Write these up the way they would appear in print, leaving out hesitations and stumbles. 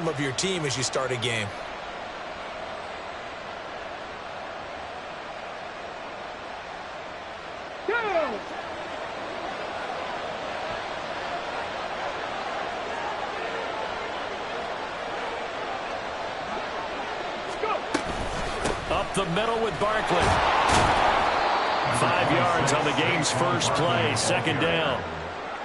emblem of your team as you start a game. Up the middle with Barkley. 5 yards on the game's first play, second down.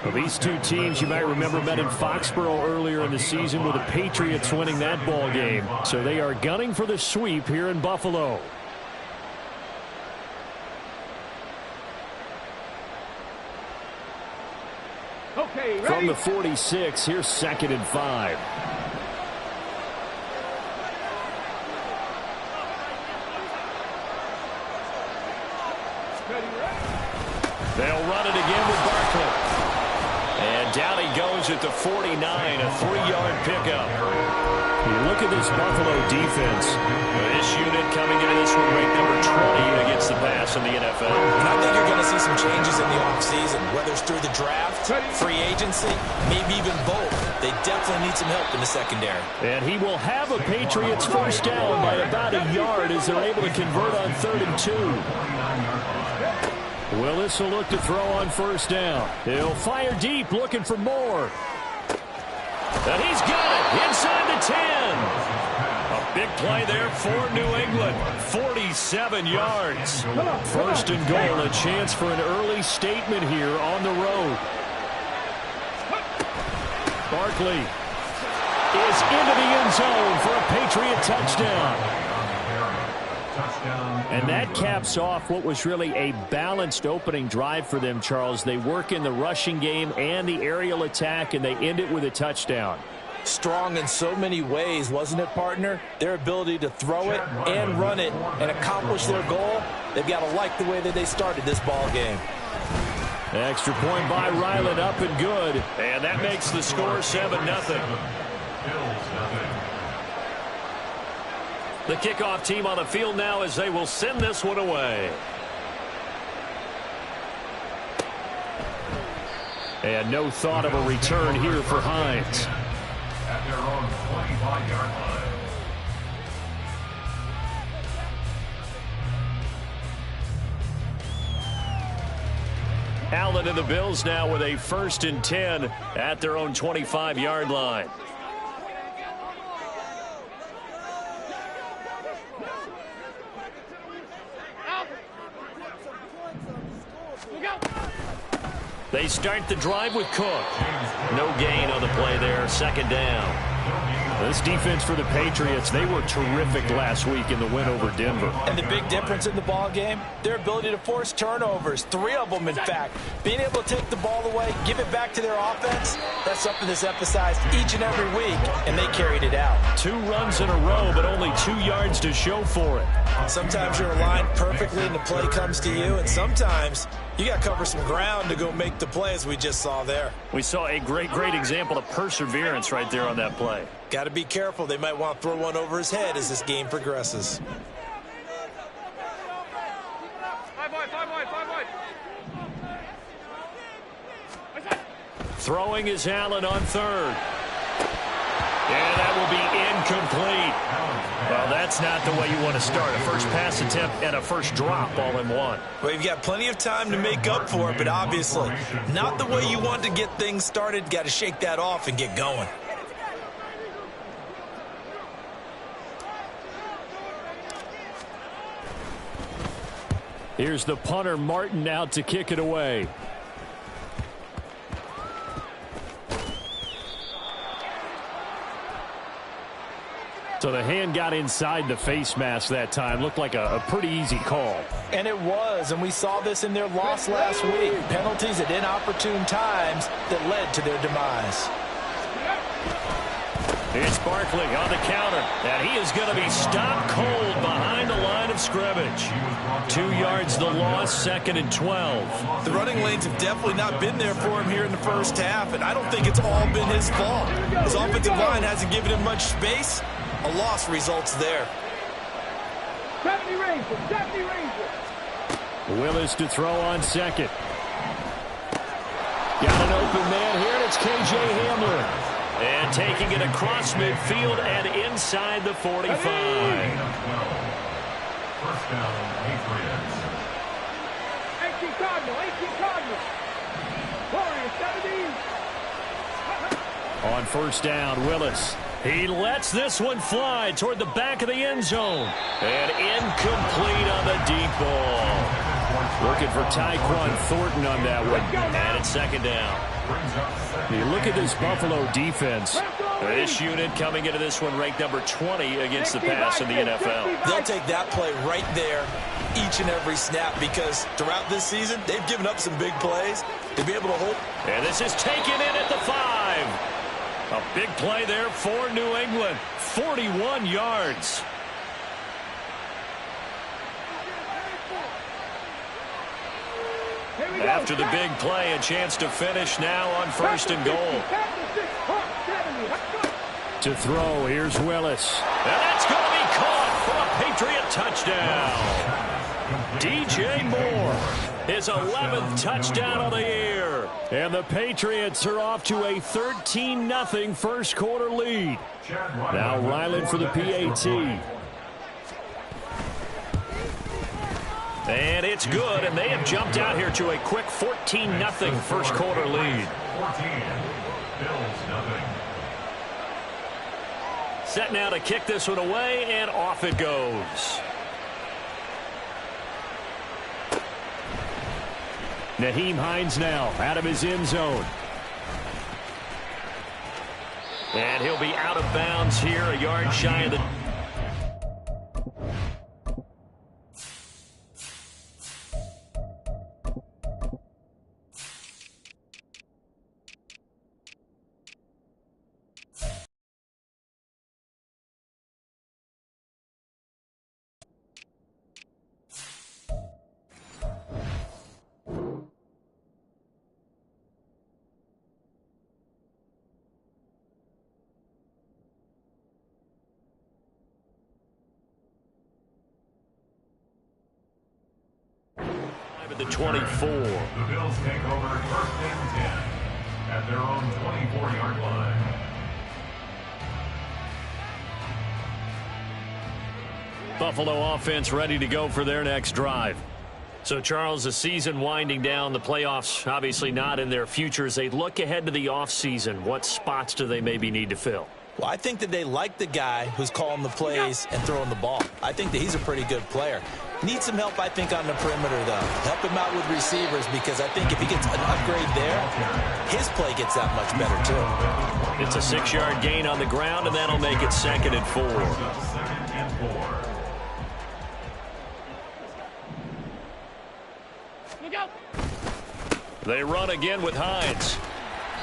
Well, these two teams, you might remember, met in Foxborough earlier in the season with the Patriots winning that ball game. So they are gunning for the sweep here in Buffalo. Okay, ready? From the 46, here's 2nd and 5. They'll run it again with Barkley. And down he goes at the 49, a 3-yard pickup. You look at this Buffalo defense. This unit coming into this one ranked number 20 against the pass in the NFL. And I think you're going to see some changes in the offseason, whether it's through the draft, free agency, maybe even both. They definitely need some help in the secondary. And he will have a Patriots first down by about a yard as they're able to convert on 3rd and 2. Willis will look to throw on first down. He'll fire deep, looking for more. And he's got it inside the 10. A big play there for New England. 47 yards. First and goal, a chance for an early statement here on the road. Barkley is into the end zone for a Patriot touchdown. And that caps off what was really a balanced opening drive for them, Charles. They work in the rushing game and the aerial attack, and they end it with a touchdown. Strong in so many ways, wasn't it, partner? Their ability to throw it and run it and accomplish their goal, they've got to like the way that they started this ball game. Extra point by Ryland, up and good. And that makes the score 7-0. The kickoff team on the field now as they will send this one away. And no thought of a return here for Hines. At their own 25-yard line. Allen and the Bills now with a 1st and 10 at their own 25-yard line. They start the drive with Cook. No gain on the play there. 2nd down. This defense for the Patriots, they were terrific last week in the win over Denver. And the big difference in the ball game, their ability to force turnovers. 3 of them, in fact. Being able to take the ball away, give it back to their offense, that's something that's emphasized each and every week, and they carried it out. 2 runs in a row, but only 2 yards to show for it. Sometimes you're aligned perfectly and the play comes to you, and sometimes you got to cover some ground to go make the play, as we just saw there. We saw a great example of perseverance right there on that play. Got to be careful. They might want to throw one over his head as this game progresses. Throwing is Allen on 3rd. And that will be incomplete. Well, that's not the way you want to start. A first pass attempt and a first drop all in one. Well, you've got plenty of time to make up for it, but obviously not the way you want to get things started. Got to shake that off and get going. Here's the punter, Martin, out to kick it away. So the hand got inside the face mask that time. Looked like a pretty easy call. And it was, and we saw this in their loss last week. Penalties at inopportune times that led to their demise. It's Barkley on the counter, and he is going to be stopped cold behind the line of scrimmage. 2 yards the loss, 2nd and 12. The running lanes have definitely not been there for him here in the first half, and I don't think it's all been his fault. His offensive line hasn't given him much space. A loss results there. Deputy Ranger. Willis to throw on 2nd. Got an open man here, and it's K.J. Hamler. And taking it across midfield and inside the 45. First down, Patriots. 18 Cardinal, 18 Cardinal. Warriors, 17. On first down, Willis. He lets this one fly toward the back of the end zone. And incomplete on the deep ball. Looking for Tyquan Thornton on that one. And it's second down. You look at this Buffalo defense. This unit coming into this one ranked number 20 against the pass in the NFL. They'll take that play right there each and every snap because throughout this season, they've given up some big plays to be able to hold. And this is taken in at the 5. A big play there for New England. 41 yards. After the big play, a chance to finish now on first and goal. To throw, here's Willis. And that's going to be caught for a Patriot touchdown. DJ Moore, his 11th touchdown of the year. And the Patriots are off to a 13-0 first quarter lead. Now Ryland for the PAT. And it's good, and they have jumped out here to a quick 14-0 first quarter lead. 14, Bills nothing. Set now to kick this one away, and off it goes. Nyheim Hines now out of his end zone. And he'll be out of bounds here, a yard shy of the... the 24. The Bills take over first and 10 at their own 24-yard line. Buffalo offense ready to go for their next drive. So, Charles, the season winding down, the playoffs obviously not in their future. As they look ahead to the offseason, what spots do they maybe need to fill? Well, I think that they like the guy who's calling the plays and throwing the ball. I think that he's a pretty good player. Needs some help, I think, on the perimeter, though. Help him out with receivers because I think if he gets an upgrade there, his play gets that much better, too. It's a 6-yard gain on the ground, and that'll make it 2nd and 4. Second and 4. They run again with Hines.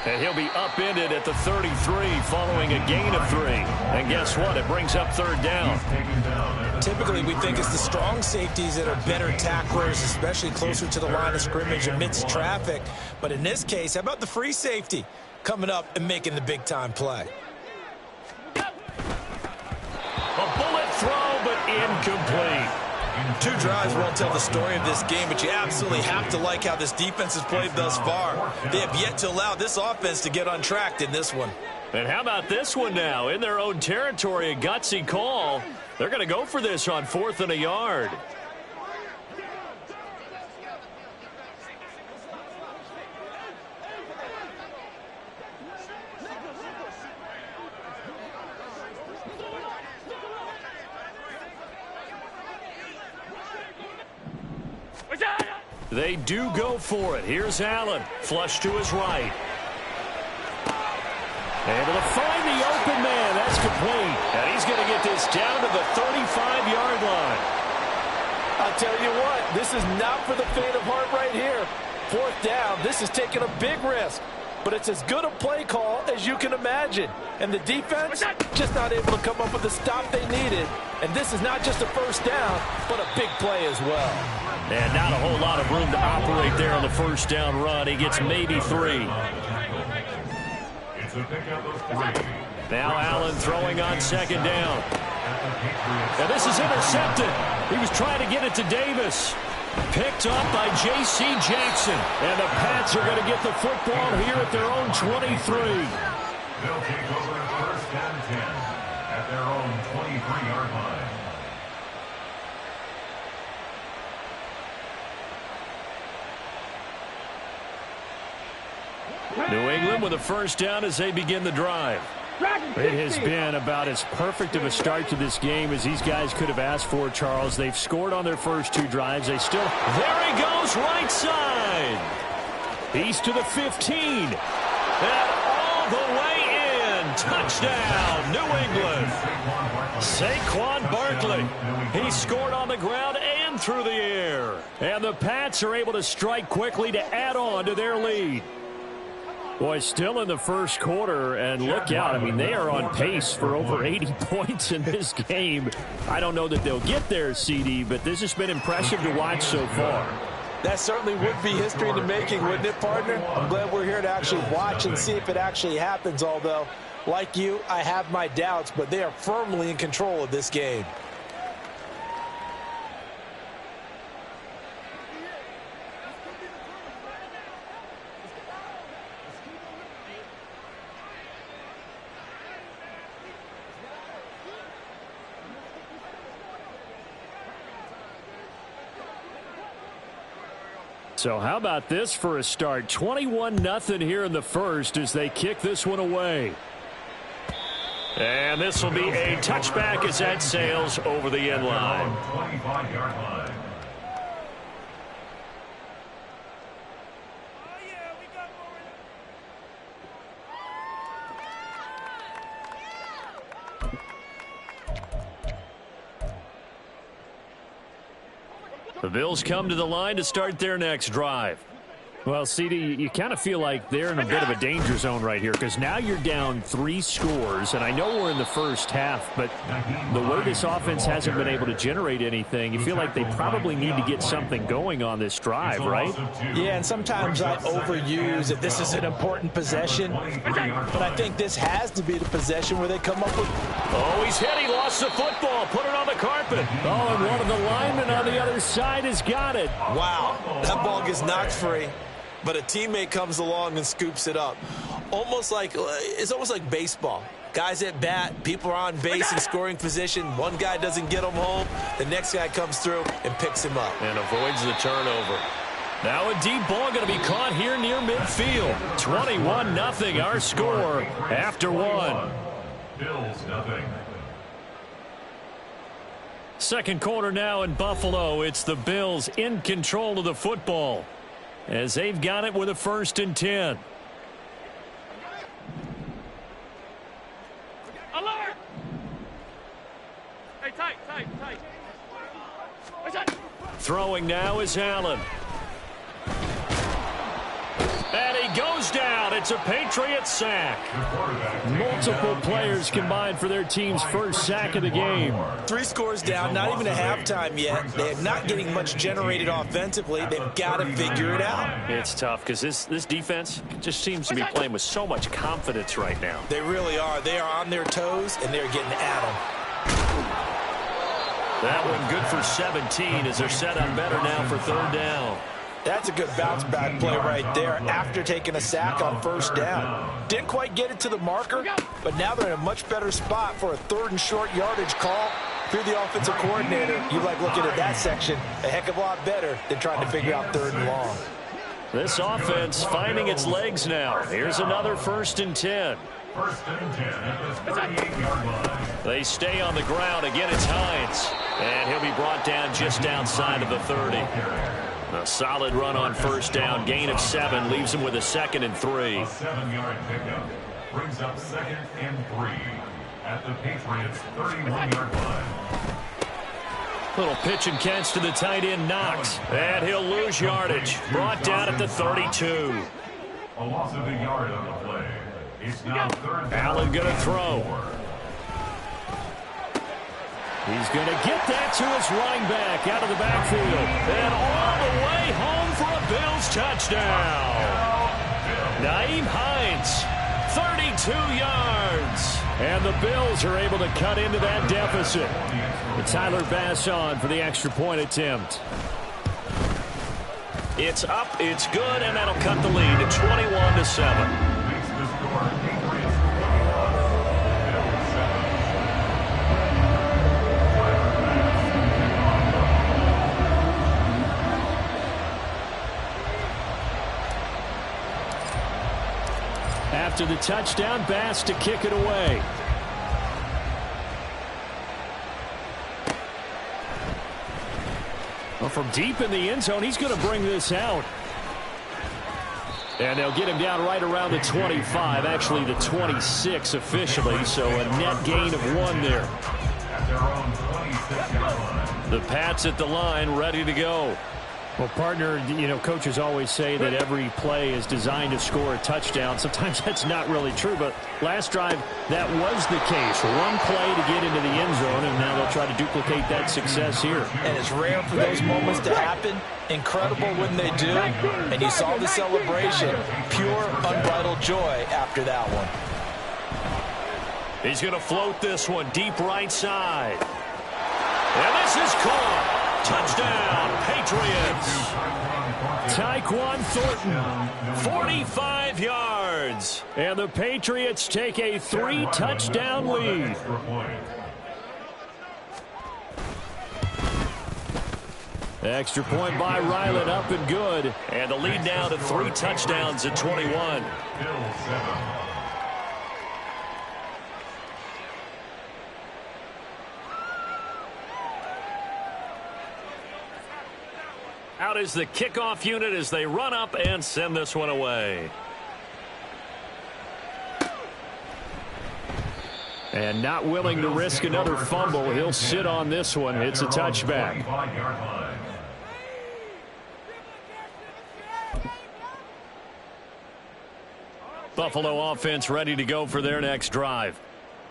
And he'll be upended at the 33 following a gain of 3. And guess what? It brings up 3rd down. Typically, we think it's the strong safeties that are better tacklers, especially closer to the line of scrimmage amidst traffic. But in this case, how about the free safety coming up and making the big-time play? A bullet throw, but incomplete. 2 drives won't tell the story of this game, but you absolutely have to like how this defense has played thus far. They have yet to allow this offense to get untracked in this one. And how about this one now? In their own territory, a gutsy call. They're going to go for this on 4th and a yard. They do go for it. Here's Allen. Flush to his right. Able to find the open man. That's complete. And he's going to get this down to the 35-yard line. I'll tell you what, this is not for the faint of heart right here. 4th down, this is taking a big risk. But it's as good a play call as you can imagine. And the defense just not able to come up with the stop they needed. And this is not just a 1st down, but a big play as well. And not a whole lot of room to operate there on the 1st down run. He gets maybe 3. It's a pickup of 3. Now Allen throwing on 2nd down. And this is intercepted. He was trying to get it to Davis. Picked up by J.C. Jackson. And the Pats are going to get the football here at their own 23. They'll take over first and 10 at their own 23-yard line. New England with a first down as they begin the drive. It has been about as perfect of a start to this game as these guys could have asked for, Charles. They've scored on their first 2 drives. There he goes, right side. He's to the 15. And all the way in. Touchdown, New England. Saquon Barkley. He scored on the ground and through the air. And the Pats are able to strike quickly to add on to their lead. Boy, still in the first quarter, and look out. I mean, they are on pace for over 80 points in this game. I don't know that they'll get there, CD, but this has been impressive to watch so far. That certainly would be history in the making, wouldn't it, partner? I'm glad we're here to actually watch and see if it actually happens, although, like you, I have my doubts, but they are firmly in control of this game. So how about this for a start? 21-0 here in the first as they kick this one away. And this will be a touchback as that sails over the end line. 25-yard line. The Bills come to the line to start their next drive. Well, CD, you kind of feel like they're in a bit of a danger zone right here because now you're down 3 scores, and I know we're in the first half, but the way this offense hasn't been able to generate anything, you feel like they probably need to get something going on this drive, right? Yeah, and sometimes I overuse that this is an important possession, but I think this has to be the possession where they come up with... Oh, he's hit. He lost the football. Put it on the carpet. Oh, and one of the linemen on the other side has got it. Wow, that ball gets knocked free. But a teammate comes along and scoops it up. It's almost like baseball. Guys at bat, people are on base in scoring position. One guy doesn't get him home. The next guy comes through and picks him up. And avoids the turnover. Now a deep ball going to be caught here near midfield. 21-0 our score after 1. Bills nothing. Second quarter now in Buffalo. It's the Bills in control of the football as they've got it with a 1st and 10. Alert! Hey, tight. Throwing now is Allen. And he goes down. It's a Patriot sack. Multiple players combined for their team's first sack of the game. 3 scores down, not even a halftime yet. They're not getting much generated offensively. They've got to figure it out. It's tough because this defense just seems to be playing with so much confidence right now. They really are. They are on their toes, and they're getting at them. That one good for 17 as they're set up better now for 3rd down. That's a good bounce-back play right there after taking a sack on 1st down. Didn't quite get it to the marker, but now they're in a much better spot for a 3rd and short yardage call. Through the offensive coordinator, you like looking at that section a heck of a lot better than trying to figure out 3rd and long. This offense finding its legs now. Here's another 1st and 10. 1st and 10 at the 38-yard line. They stay on the ground. Again, it's Hines. And he'll be brought down just outside of the 30. A solid run on 1st down. Gain of 7 leaves him with a 2nd and 3. A 7-yard pickup brings up 2nd and 3 at the Patriots' 31-yard line. Little pitch and catch to the tight end, Knox. And he'll lose yardage. Brought down at the 32. A loss of a yard on the play. It's now 3rd down. Allen going to throw. He's going to get that to his running back out of the backfield. And all the way home for a Bills touchdown. Nyheim Hines, 32 yards. And the Bills are able to cut into that deficit. And Tyler Bass on for the extra point attempt. It's up, it's good, and that'll cut the lead to 21-7. Makes the score Patriots 20, to the touchdown pass to kick it away. Well, from deep in the end zone, he's going to bring this out. And they'll get him down right around the 25, actually the 26 officially, so a net gain of 1 there. At their own 26-yard line. The Pats at the line, ready to go. Well, partner, coaches always say that every play is designed to score a touchdown. Sometimes that's not really true, but last drive, that was the case. One play to get into the end zone, and now they'll try to duplicate that success here. And it's rare for those moments to happen. Incredible when they do. And you saw the celebration. Pure, unbridled joy after that one. He's going to float this one deep right side. And this is caught. Touchdown, Patriots. Tyquan Thornton, 45 yards. And the Patriots take a 3-touchdown lead. Extra point by Ryland, up and good. And the lead now to 3 touchdowns at 21. Out is the kickoff unit as they run up and send this one away. And not willing to risk another fumble. He'll sit on this one. It's a touchback. Buffalo offense ready to go for their next drive.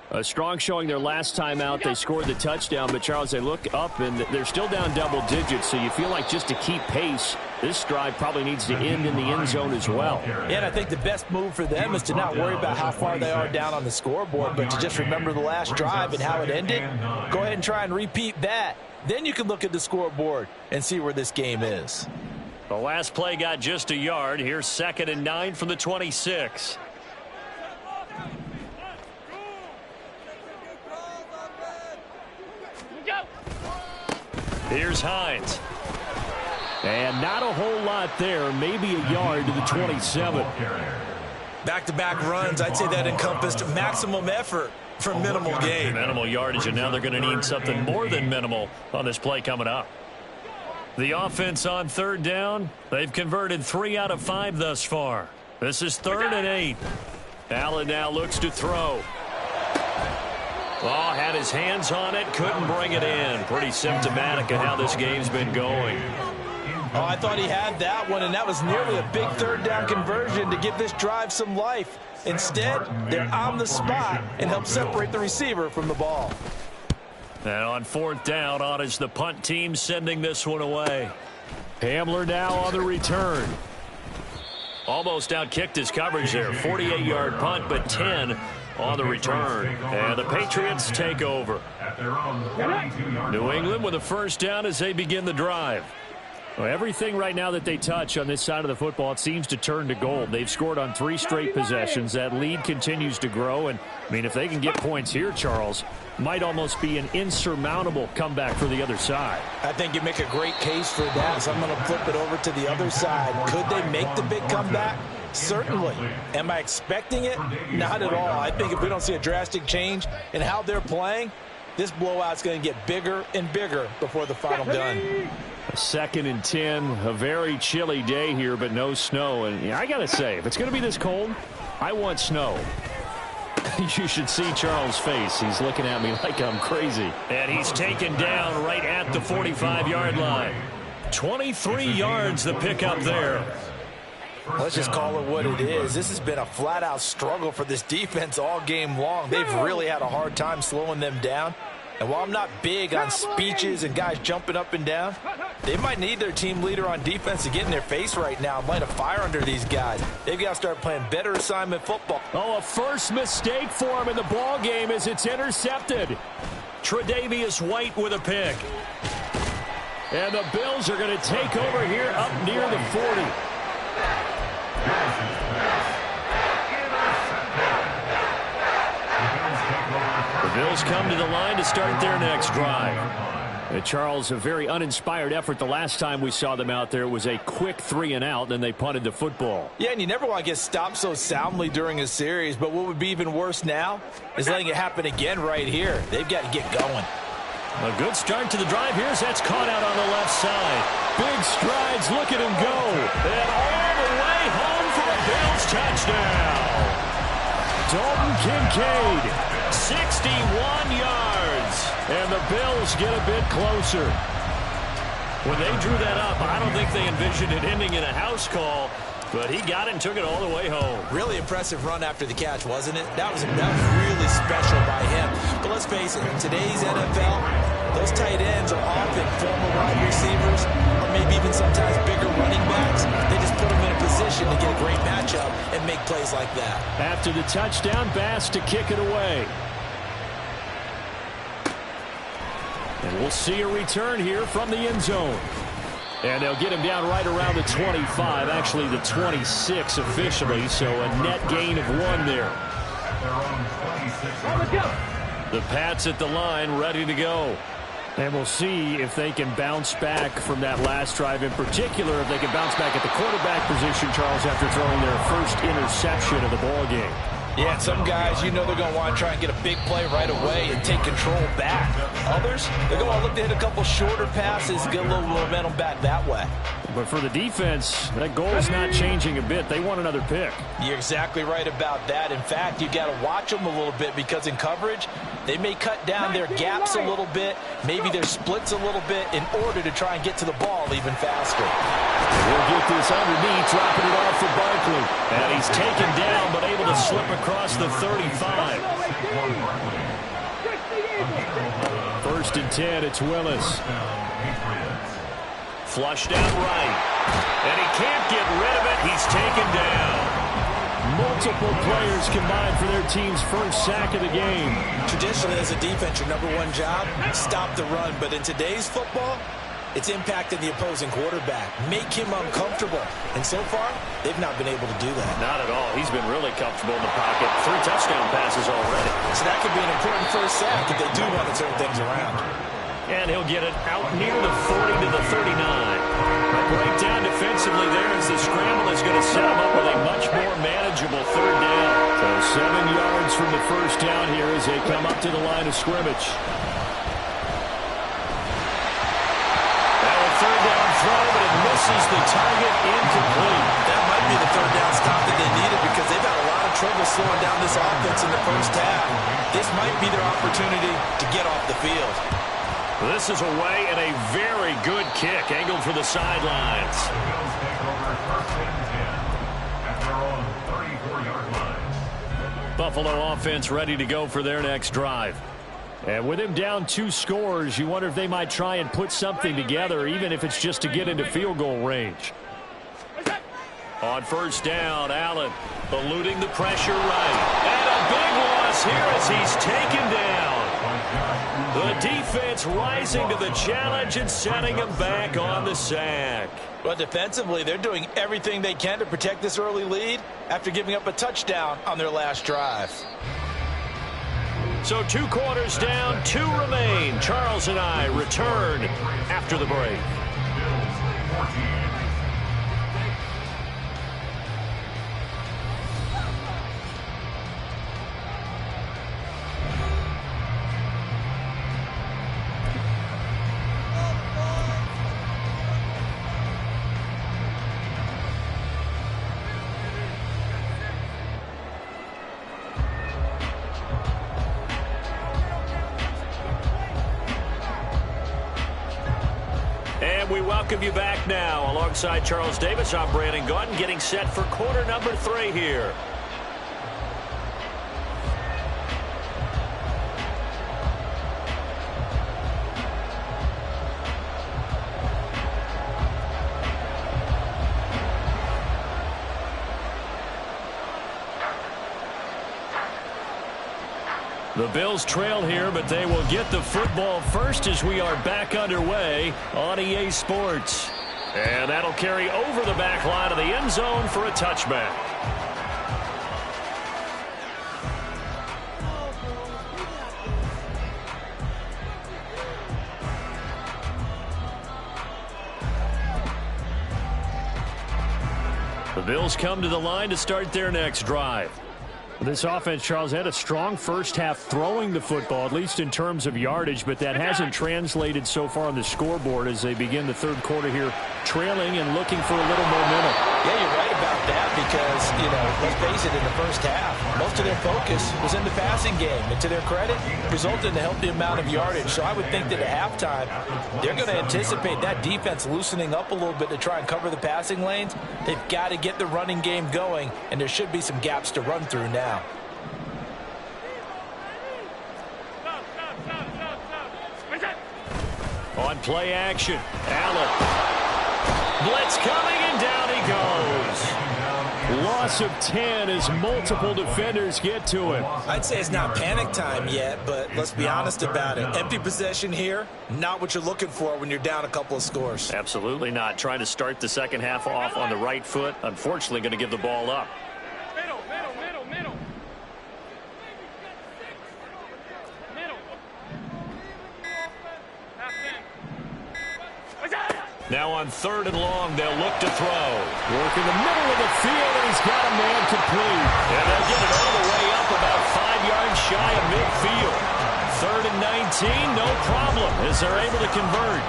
A strong showing their last time out. They scored the touchdown, but Charles, they look up and they're still down double digits, so you feel like just to keep pace, this drive probably needs to end in the end zone as well. Yeah, and I think the best move for them is to not worry about how far they are down on the scoreboard, but to just remember the last drive and how it ended. Go ahead and try and repeat that. Then you can look at the scoreboard and see where this game is. The last play got just a yard. Here's 2nd and 9 from the 26. Here's Hines. And not a whole lot there. Maybe a yard to the 27. Back-to-back runs, I'd say that encompassed maximum effort for minimal gain. Minimal yardage, and now they're going to need something more than minimal on this play coming up. The offense on 3rd down. They've converted 3 out of 5 thus far. This is 3rd and 8. Allen now looks to throw. Oh, had his hands on it, couldn't bring it in. Pretty symptomatic of how this game's been going. Oh, I thought he had that one, and that was nearly a big 3rd down conversion to give this drive some life. Instead, they're on the spot and help separate the receiver from the ball. And on 4th down, on is the punt team sending this one away. Hamler now on the return. Almost outkicked his coverage there. 48-yard punt, but 10 on the return. And the Patriots take over. New England with a 1st down as they begin the drive. Well, everything right now that they touch on this side of the football, it seems to turn to gold. They've scored on 3 straight possessions. That lead continues to grow. And, I mean, if they can get points here, Charles, might almost be an insurmountable comeback for the other side. I think you make a great case for that. So I'm going to flip it over to the other side. Could they make the big comeback? Certainly. Am I expecting it? Not at all. I think if we don't see a drastic change in how they're playing, this blowout's going to get bigger and bigger before the final gun. 2nd and 10, a very chilly day here, but no snow. And yeah, I got to say, if it's going to be this cold, I want snow. You should see Charles' face. He's looking at me like I'm crazy. And he's taken down right at the 45-yard line. 23 yards the pickup there. Let's just call it what it is. This has been a flat-out struggle for this defense all game long. They've really had a hard time slowing them down. And while I'm not big on speeches and guys jumping up and down, they might need their team leader on defense to get in their face right now and light a fire under these guys. They've got to start playing better assignment football. Oh, a first mistake for him in the ball game as it's intercepted. Tre'Davious White with a pick. And the Bills are going to take over here up near the 40. The Bills come to the line to start their next drive. Charles, a very uninspired effort the last time we saw them out there. It was a quick 3-and-out, and they punted the football. Yeah, and you never want to get stopped so soundly during a series, but what would be even worse now is letting it happen again right here. They've got to get going. A good start to the drive. Here's that's caught out on the left side. Big strides. Look at him go. And all the way home for a Bills touchdown. Dalton Kincaid, 61 yards. And the Bills get a bit closer. When they drew that up, I don't think they envisioned it ending in a house call. But he got it and took it all the way home. Really impressive run after the catch, wasn't it? That was really special by him. But let's face it, in today's NFL, those tight ends are often former wide receivers or maybe even sometimes bigger running backs. They just put them in a position to get a great matchup and make plays like that. After the touchdown, Bass to kick it away. And we'll see a return here from the end zone. And they'll get him down right around the 25, actually the 26 officially, so a net gain of 1 there. The Pats at the line, ready to go. And we'll see if they can bounce back from that last drive, in particular if they can bounce back at the quarterback position, Charles, after throwing their first interception of the ballgame. Yeah, some guys, you know they're going to want to try and get a big play right away and take control back. Others, they're going to look to hit a couple shorter passes, get a little momentum back that way. But for the defense, that goal is not changing a bit. They want another pick. You're exactly right about that. In fact, you got to watch them a little bit because in coverage, they may cut down their gaps a little bit, maybe their splits a little bit in order to try and get to the ball even faster. We'll get this underneath, dropping it off for Barkley. And he's taken down, but able to slip across the 35. 1st and 10, it's Willis. Flushed out right. And he can't get rid of it. He's taken down. Multiple players combined for their team's first sack of the game. Traditionally, as a defense, your #1 job, stop the run. But in today's football, it's impacted the opposing quarterback. Make him uncomfortable. And so far, they've not been able to do that. Not at all. He's been really comfortable in the pocket. 3 touchdown passes already. So that could be an important first sack if they do want to turn things around. And he'll get it out near the 40 to the 39. A breakdown defensively there as the scramble is going to set him up with a much more manageable 3rd down. So 7 yards from the first down here as they come up to the line of scrimmage. Now a 3rd down throw, but it misses the target, incomplete. That might be the 3rd down stop that they needed because they've had a lot of trouble slowing down this offense in the first half. This might be their opportunity to get off the field. This is away and a very good kick, angled for the sidelines. Buffalo offense ready to go for their next drive. And with him down 2 scores, you wonder if they might try and put something together, even if it's just to get into field goal range. On 1st down, Allen eluding the pressure right. And a big loss here as he's taken down. The defense rising to the challenge and setting him back on the sack. Well, defensively, they're doing everything they can to protect this early lead after giving up a touchdown on their last drive. So 2 quarters down, 2 remain. Charles and I return after the break. We welcome you back now. Alongside Charles Davis, I'm Brandon Gaudin, getting set for quarter number 3 here. The Bills trail here, but they will get the football first as we are back underway on EA Sports. And that'll carry over the back line of the end zone for a touchback. Bills come to the line to start their next drive. This offense, Charles, had a strong first half throwing the football, at least in terms of yardage, but that hasn't translated so far on the scoreboard as they begin the third quarter here, trailing and looking for a little momentum. Yeah, you're right about that because, let's face it, in the first half, most of their focus was in the passing game. And to their credit, resulted in a healthy amount of yardage. So I would think that at halftime, they're going to anticipate that defense loosening up a little bit to try and cover the passing lanes. They've got to get the running game going, and there should be some gaps to run through now. On play action, Allen. Blitz coming, and down he goes. Loss of 10 as multiple defenders get to him. I'd say it's not panic time yet, but let's be honest about it. Empty possession here, not what you're looking for when you're down a couple of scores. Absolutely not. Trying to start the second half off on the right foot. Unfortunately, going to give the ball up. Now on 3rd and long, they'll look to throw. Work in the middle of the field, and he's got a man complete. And they'll get it all the way up about 5 yards shy of midfield. 3rd and 19, no problem, as they're able to convert.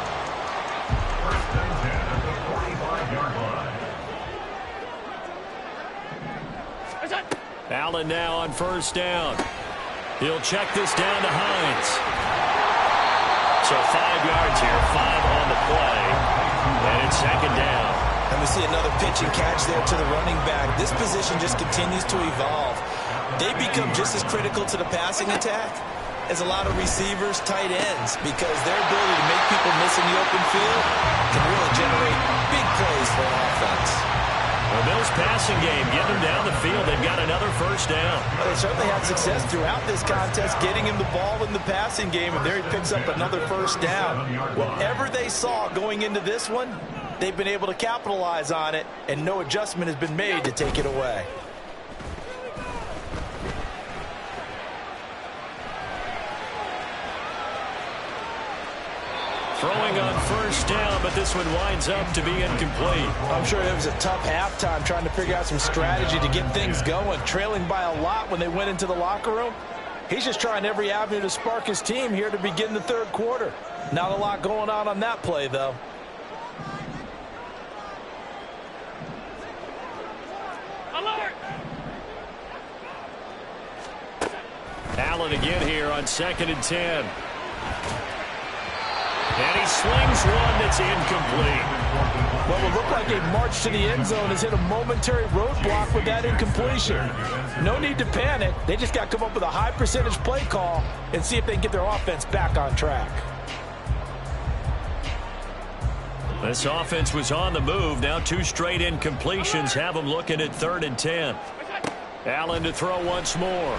First and 10 at the 45-yard line. Allen now on first down. He'll check this down to Hines. So 5 yards here, 5 on the play. And it's second down. And we see another pitch and catch there to the running back. This position just continues to evolve. They become just as critical to the passing attack as a lot of receivers, tight ends, because their ability to make people miss in the open field can really generate big plays for an offense. The Bills passing game, getting them down the field. They've got another first down. Well, they certainly had success throughout this contest, getting him the ball in the passing game, and there he picks up another first down. Whatever they saw going into this one, they've been able to capitalize on it, and no adjustment has been made to take it away. Throwing on first down, but this one winds up to be incomplete. I'm sure it was a tough halftime trying to figure out some strategy to get things going. Trailing by a lot when they went into the locker room. He's just trying every avenue to spark his team here to begin the third quarter. Not a lot going on that play, though. Alert! Allen again here on 2nd and 10. And he slings one that's incomplete. What will look like a march to the end zone has hit a momentary roadblock with that incompletion. No need to panic. They just got to come up with a high percentage play call and see if they can get their offense back on track. This offense was on the move. Now 2 straight incompletions have them looking at 3rd and 10. Allen to throw once more. Oh,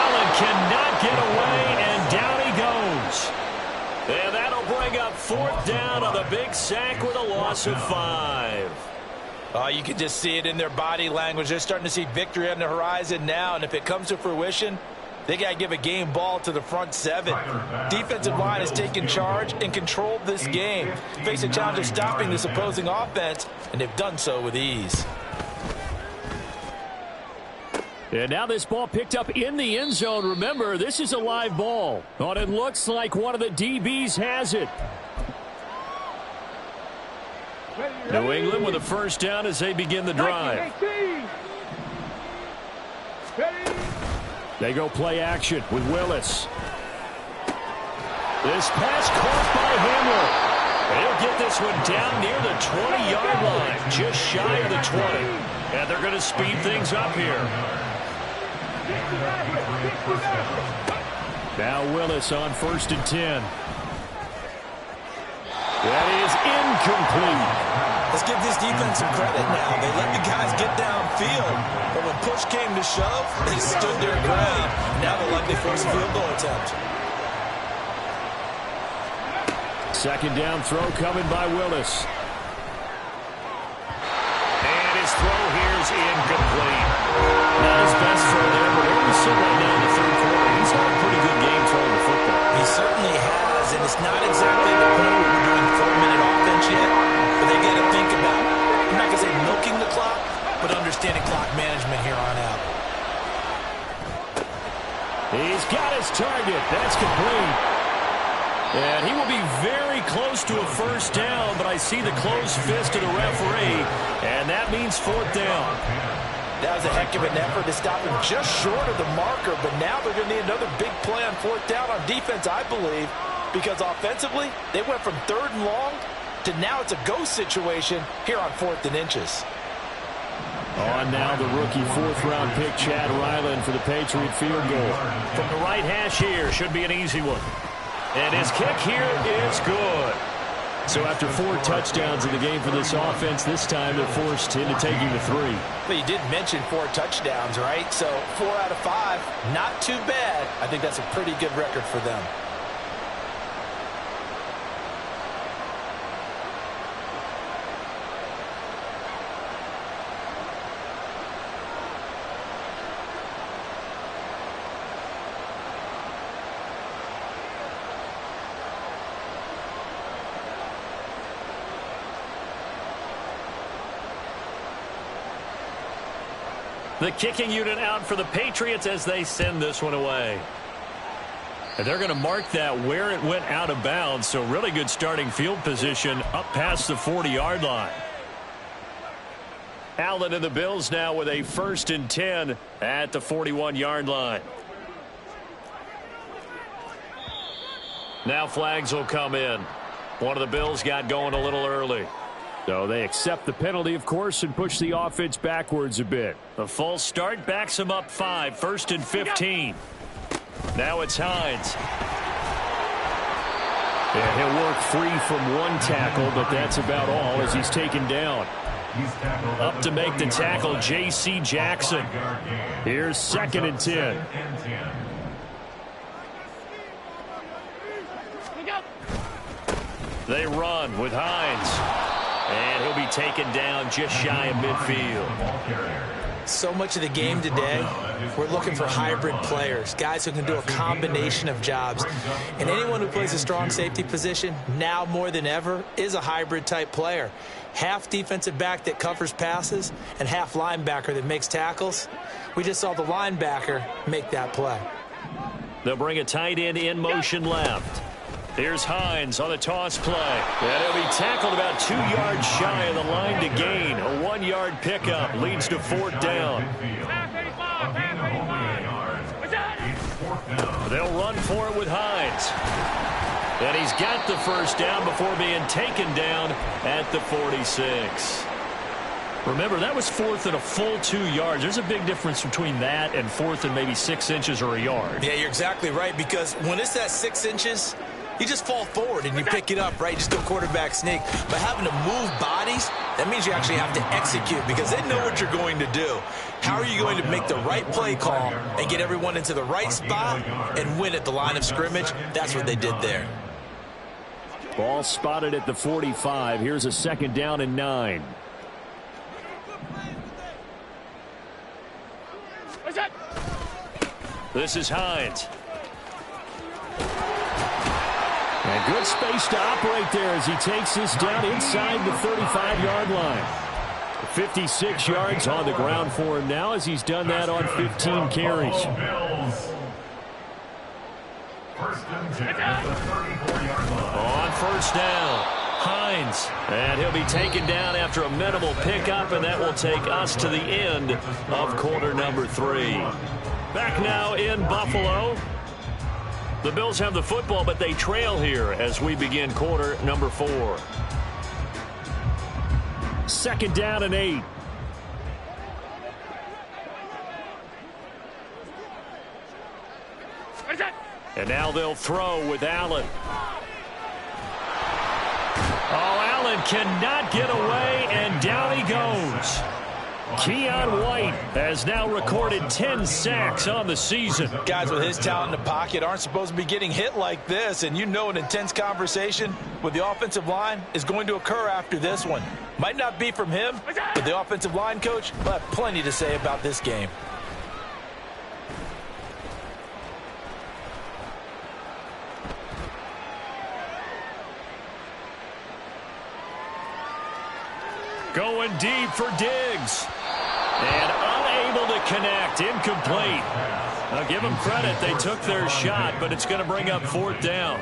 Allen cannot get away, and down he goes. And that'll bring up 4th down on the big sack with a loss of 5. You can just see it in their body language. They're starting to see victory on the horizon now, and if it comes to fruition, they got to give a game ball to the front 7. Defensive line has taken charge and controlled this game. Face a challenge of stopping this opposing offense, and they've done so with ease. And now this ball picked up in the end zone. Remember, this is a live ball. But it looks like one of the DBs has it. New England with a first down as they begin the drive. They go play action with Willis. This pass caught by Hamler. They'll get this one down near the 20-yard line, just shy of the 20. And they're going to speed things up here. Now Willis on 1st and 10. That is incomplete. Let's give this defense some credit now. They let the guys get downfield, but when push came to shove, they stood their ground. Now they'll likely force a field goal attempt. Second down throw coming by Willis. And his throw here is incomplete. Not his best throw there, but where we sit right now in the third quarter, he's had a pretty good game throwing the football. He certainly has, and it's not exactly the point where we're doing 4-minute offense yet, but they got to think about He's got his target. That's complete. And he will be very close to a first down, but I see the closed fist of the referee, and that means fourth down. That was a heck of an effort to stop him just short of the marker, but now they're going to need another big play on fourth down on defense, I believe, because offensively, they went from 3rd and long to now it's a go situation here on 4th and inches. On now the rookie 4th-round pick, Chad Ryland, for the Patriot field goal. From the right hash here, should be an easy one. And his kick here is good. So after 4 touchdowns in the game for this offense, this time they're forced into taking the 3. But you did mention 4 touchdowns, right? So 4 out of 5, not too bad. I think that's a pretty good record for them. The kicking unit out for the Patriots as they send this one away. And they're going to mark that where it went out of bounds, so really good starting field position up past the 40-yard line. Allen and the Bills now with a 1st and 10 at the 41-yard line. Now flags will come in. One of the Bills got going a little early. So they accept the penalty, of course, and push the offense backwards a bit. A false start backs them up 5, 1st and 15. Now it's Hines. And he'll work free from 1 tackle, but that's about all as he's taken down. Up to make the tackle, J.C. Jackson. Here's 2nd and 10. They run with Hines. And he'll be taken down just shy of midfield. So much of the game today, we're looking for hybrid players, guys who can do a combination of jobs. And anyone who plays a strong safety position, now more than ever, is a hybrid-type player. Half defensive back that covers passes and half linebacker that makes tackles. We just saw the linebacker make that play. They'll bring a tight end in motion left. Here's Hines on the toss play. And he'll be tackled about 2 yards shy of the line to gain. A 1-yard pickup leads to 4th down. They'll run for it with Hines. And he's got the first down before being taken down at the 46. Remember, that was 4th and a full 2 yards. There's a big difference between that and 4th and maybe 6 inches or a yard. Yeah, you're exactly right, because when it's that 6 inches, you just fall forward and you pick it up, right? Just do a quarterback sneak. But having to move bodies, that means you actually have to execute because they know what you're going to do. How are you going to make the right play call and get everyone into the right spot and win at the line of scrimmage? That's what they did there. Ball spotted at the 45. Here's a 2nd down and 9. This is Hines. And good space to operate there as he takes this down inside the 35-yard line. 56 yards on the ground for him now as he's done that on 15 carries. On 1st down, Hines. And he'll be taken down after a minimal pickup, and that will take us to the end of quarter number 3. Back now in Buffalo. The Bills have the football, but they trail here as we begin quarter number 4. 2nd down and 8. And now they'll throw with Allen. Oh, Allen cannot get away, and down he goes. Keon White has now recorded 10 sacks on the season. Guys with his talent in the pocket aren't supposed to be getting hit like this, and you know an intense conversation with the offensive line is going to occur after this one. Might not be from him, but the offensive line coach will have plenty to say about this game. Going deep for Diggs. And unable to connect. Incomplete. I'll give them credit. They took their shot, but it's going to bring up 4th down.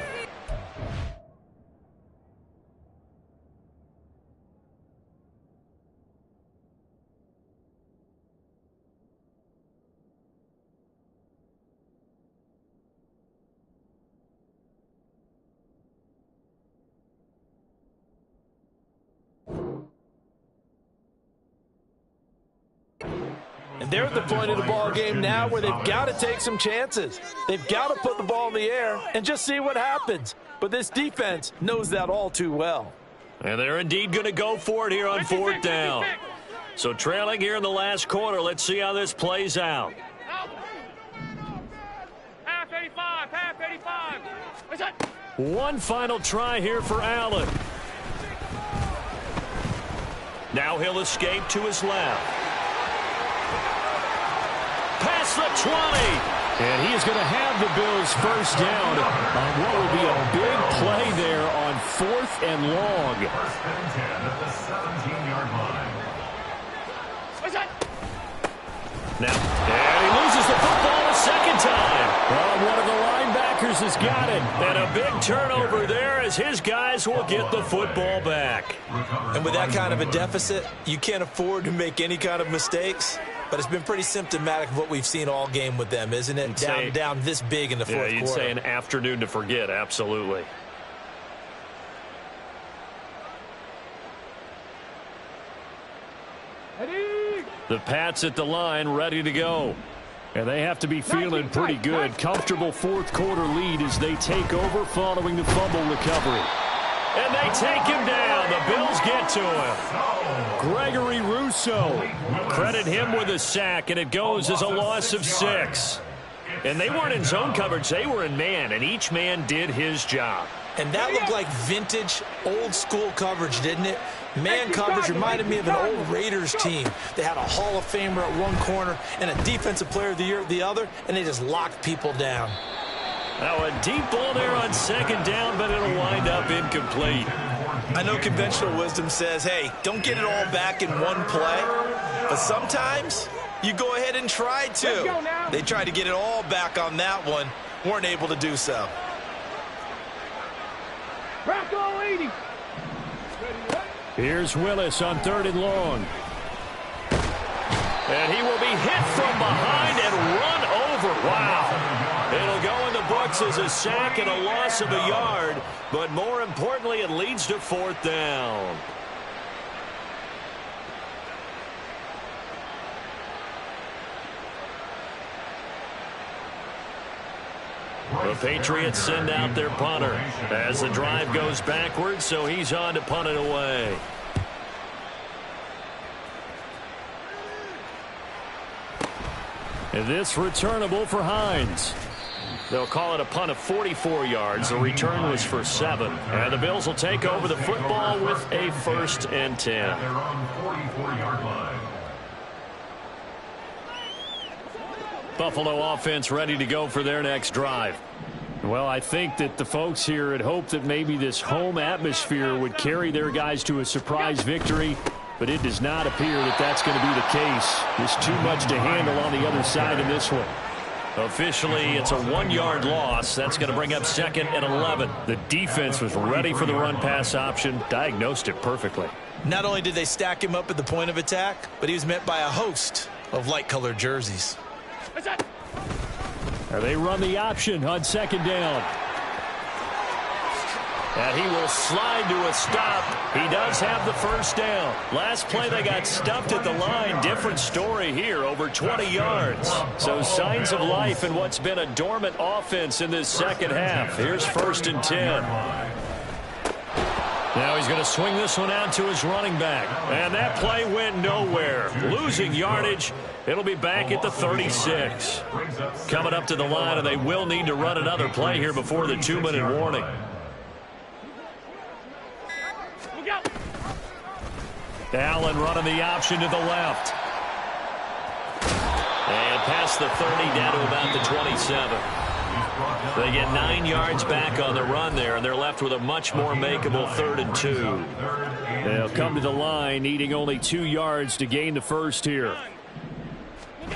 And they're at the point of the ball game now where they've got to take some chances. They've got to put the ball in the air and just see what happens. But this defense knows that all too well. And they're indeed going to go for it here on 4th down. So trailing here in the last quarter, let's see how this plays out. Half 85, half 85. What's that? One final try here for Allen. Now he'll escape to his left. Past the 20. And he is going to have the Bills first down on what will be a big play there on 4th and long. 1st and 10 at the 17-yard line. What's that? Now, and he loses the football a second time. Well, one of the linebackers has got it. And a big turnover there as his guys will get the football back. And with that kind of a deficit, you can't afford to make any kind of mistakes. But it's been pretty symptomatic of what we've seen all game with them, isn't it? Down this big in the fourth quarter. Yeah, you'd say an afternoon to forget, absolutely. The Pats at the line, ready to go. And they have to be feeling pretty good. Comfortable fourth quarter lead as they take over following the fumble recovery. And they take him down. The Bills get to him. Gregory Rousseau. Credit him with a sack, and it goes as a loss of 6. And they weren't in zone coverage. They were in man, and each man did his job. And that looked like vintage, old-school coverage, didn't it? Man coverage reminded me of an old Raiders team. They had a Hall of Famer at one corner and a Defensive Player of the Year at the other, and they just locked people down. Now a deep ball there on 2nd down, but it'll wind up incomplete. I know conventional wisdom says, hey, don't get it all back in one play. But sometimes you go ahead and try to. They tried to get it all back on that one. Weren't able to do so. Bronco 80. Here's Willis on 3rd and long. And he will be hit from behind and run over. Wow. It'll go in the books as a sack and a loss of a yard. But more importantly, it leads to 4th down. The Patriots send out their punter as the drive goes backwards, so he's on to punt it away. And this returnable for Hines. They'll call it a punt of 44 yards. The return was for 7. And the Bills will take over the football with a 1st and 10. They're on 44-yard line. Buffalo offense ready to go for their next drive. Well, I think that the folks here had hoped that maybe this home atmosphere would carry their guys to a surprise victory, but it does not appear that that's going to be the case. There's too much to handle on the other side in this one. Officially, it's a 1-yard loss. That's going to bring up 2nd and 11. The defense was ready for the run-pass option, diagnosed it perfectly. Not only did they stack him up at the point of attack, but he was met by a host of light-colored jerseys. What's that? They run the option on 2nd down. And he will slide to a stop. He does have the 1st down. Last play they got stuffed at the line. Different story here, over 20 yards. So signs of life in what's been a dormant offense in this second half. Here's 1st and 10. Now he's going to swing this one out to his running back. And that play went nowhere. Losing yardage. It'll be back at the 36. Coming up to the line, and they will need to run another play here before the 2-minute warning. Allen running the option to the left. And past the 30 down to about the 27. They get 9 yards back on the run there, and they're left with a much more makeable 3rd and 2. They'll come to the line needing only 2 yards to gain the first here.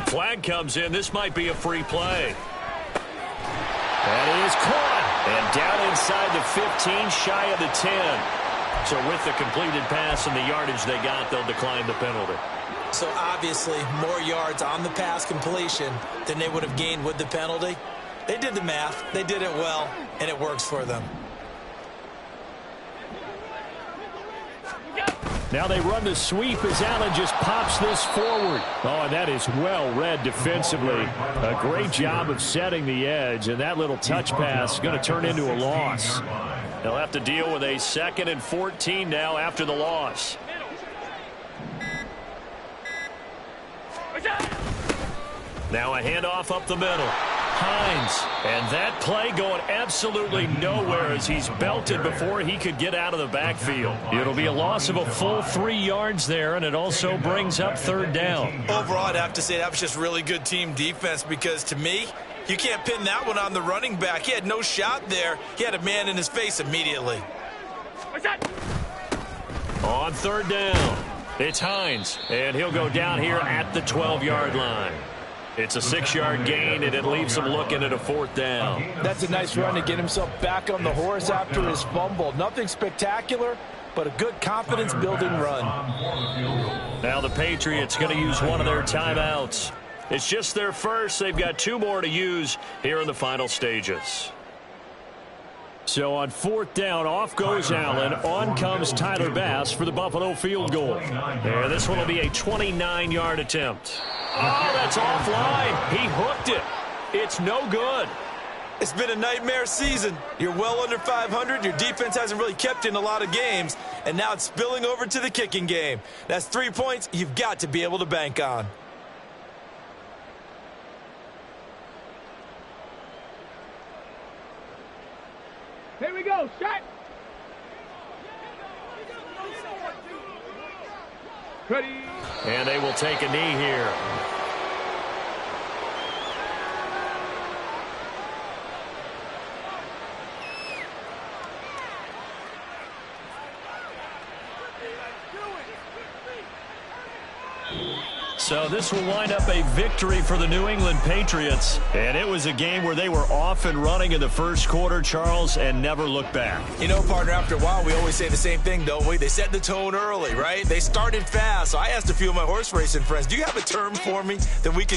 Flag comes in. This might be a free play. That is caught. And down inside the 15, shy of the 10. So with the completed pass and the yardage they got, they'll decline the penalty. So obviously more yards on the pass completion than they would have gained with the penalty. They did the math. They did it well, and it works for them. Now they run the sweep as Allen just pops this forward. Oh, and that is well read defensively. A great job of setting the edge, and that little touch pass is going to turn into a loss. They'll have to deal with a 2nd and 14 now after the loss. Now a handoff up the middle. Hines, and that play going absolutely nowhere as he's belted before he could get out of the backfield. It'll be a loss of a full 3 yards there, and it also brings up 3rd down. Overall, I'd have to say that was just really good team defense because, to me, you can't pin that one on the running back. He had no shot there. He had a man in his face immediately. On 3rd down, it's Hines, and he'll go down here at the 12-yard line. It's a 6-yard gain, and it leaves him looking at a 4th down. That's a nice run to get himself back on the horse after his fumble. Nothing spectacular, but a good confidence-building run. Now the Patriots going to use one of their timeouts. It's just their first. They've got 2 more to use here in the final stages. So on 4th down, off goes Allen. On comes Tyler Bass for the Buffalo field goal. And this one will be a 29-yard attempt. Oh, that's offline. He hooked it. It's no good. It's been a nightmare season. You're well under 500. Your defense hasn't really kept you in a lot of games. And now it's spilling over to the kicking game. That's 3 points you've got to be able to bank on. Here we go, shot. Ready. And they will take a knee here. So this will wind up a victory for the New England Patriots. And it was a game where they were off and running in the first quarter, Charles, and never looked back. You know, partner, after a while, we always say the same thing, don't we? They set the tone early, right? They started fast. So I asked a few of my horse racing friends, do you have a term for me that we can